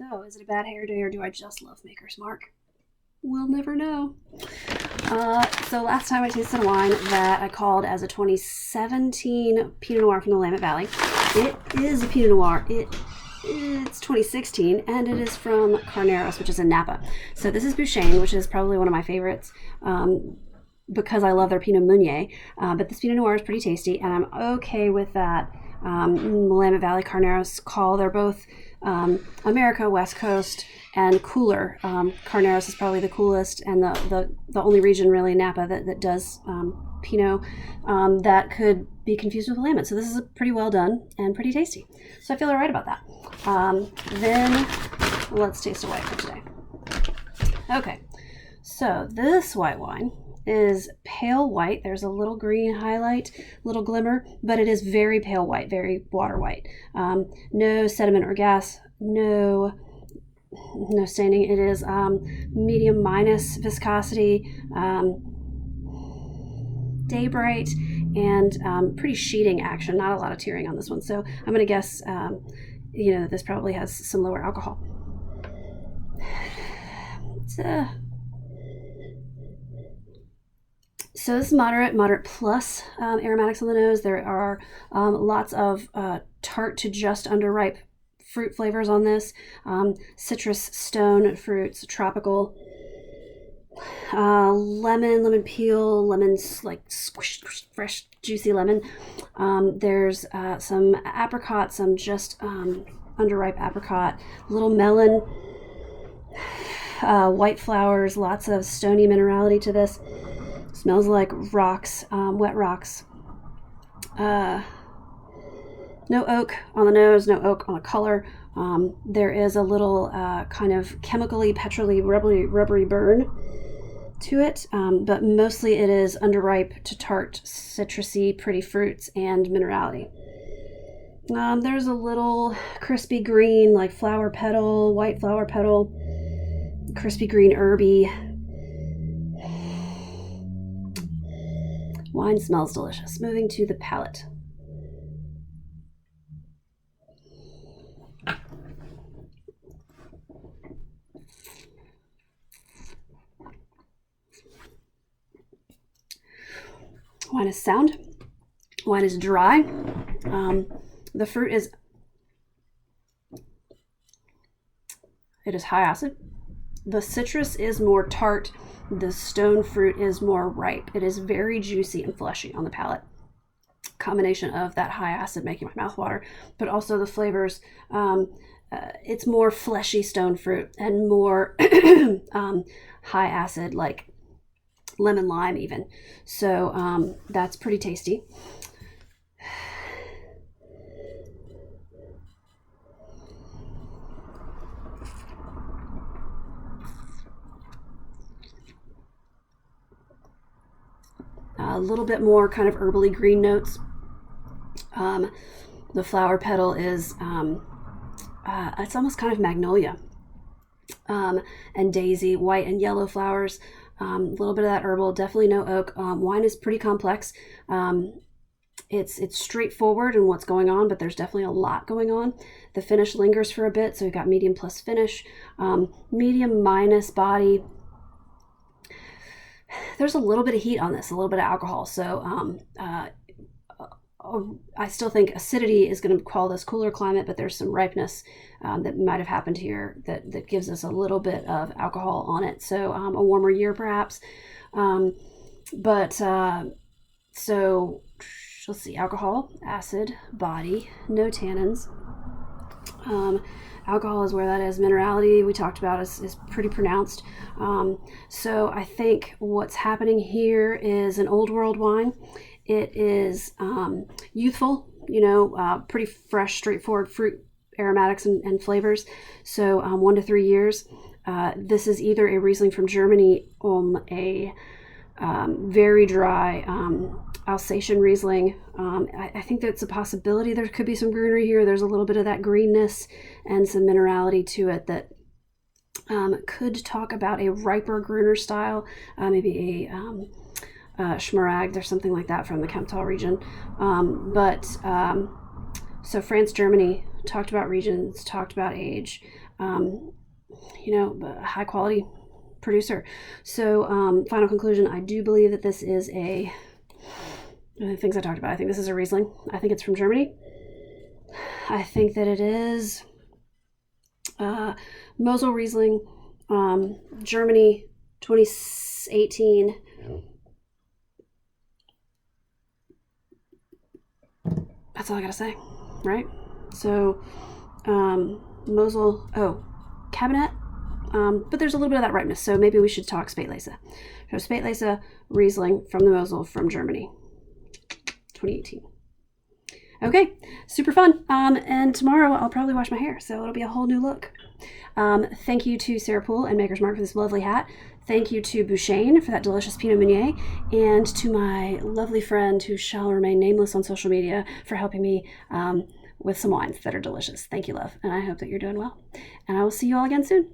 So, is it a bad hair day or do I just love Maker's Mark? We'll never know. So last time I tasted a wine that I called as a 2017 Pinot Noir from the Willamette Valley. It is a Pinot Noir. It's 2016 and it is from Carneros, which is in Napa. So this is Bouchain, which is probably one of my favorites because I love their Pinot Meunier. But this Pinot Noir is pretty tasty and I'm okay with that Willamette Valley Carneros call. They're both America, West Coast, and cooler. Carneros is probably the coolest and the only region really, Napa, that does Pinot that could be confused with Willamette. So this is pretty well done and pretty tasty. So I feel all right about that. Then let's taste a white for today. Okay, so this white wine is pale white. There's a little green highlight, little glimmer, but it is very pale white, very water white. No sediment or gas, no staining. It is medium minus viscosity, day bright, and pretty sheeting action. Not a lot of tearing on this one. So I'm going to guess, this probably has some lower alcohol. So this is moderate plus aromatics on the nose. There are lots of tart to just underripe fruit flavors on this. Citrus, stone fruits, tropical, lemon peel, lemons like squished, fresh, juicy lemon. There's some apricot, some just underripe apricot, little melon, white flowers, lots of stony minerality to this. Smells like rocks, wet rocks. No oak on the nose, no oak on the color. There is a little kind of chemically, petrolly, rubbery burn to it, but mostly it is underripe to tart, citrusy, pretty fruits, and minerality. There's a little crispy green, like flower petal, white flower petal, crispy green herby. Wine smells delicious. Moving to the palate. Wine is sound. Wine is dry. The fruit is high acid. The citrus is more tart. The stone fruit is more ripe. It is very juicy and fleshy on the palate. Combination of that high acid making my mouth water, but also the flavors. It's more fleshy stone fruit and more high acid, like lemon lime even. So that's pretty tasty. A little bit more kind of herbally green notes. The flower petal is, it's almost kind of magnolia, and daisy, white and yellow flowers. A little bit of that herbal, definitely no oak. Wine is pretty complex. It's straightforward in what's going on, but there's definitely a lot going on. The finish lingers for a bit, so we've got medium plus finish, medium minus body. There's a little bit of heat on this, a little bit of alcohol. So I still think acidity is going to call this cooler climate, but there's some ripeness that might have happened here that gives us a little bit of alcohol on it. So a warmer year perhaps. So let's see, alcohol, acid, body, no tannins. Alcohol is where that is. Minerality we talked about is pretty pronounced. So I think what's happening here is an old world wine. It is youthful, pretty fresh, straightforward fruit aromatics and flavors. So 1 to 3 years. This is either a Riesling from Germany or a very dry Alsatian Riesling. I think that's a possibility. There could be some greenery here. There's a little bit of that greenness and some minerality to it that could talk about a riper Gruner style, maybe a Schmaragd or something like that from the Kemptal region. So France, Germany, talked about regions, talked about age, high quality producer. So final conclusion, I do believe that this is the things I talked about. I think this is a Riesling. I think it's from Germany. I think that it is Mosel Riesling, Germany, 2018. That's all I gotta say, right? So Mosel, Cabinet, but there's a little bit of that ripeness, so maybe we should talk Spätlese. So Spätlese Riesling from the Mosel from Germany, 2018. Okay, super fun. And tomorrow I'll probably wash my hair, so it'll be a whole new look. Thank you to Sarah Poole and Maker's Mark for this lovely hat. Thank you to Bouchain for that delicious Pinot Meunier, and to my lovely friend who shall remain nameless on social media for helping me with some wines that are delicious. Thank you, love, and I hope that you're doing well. And I will see you all again soon.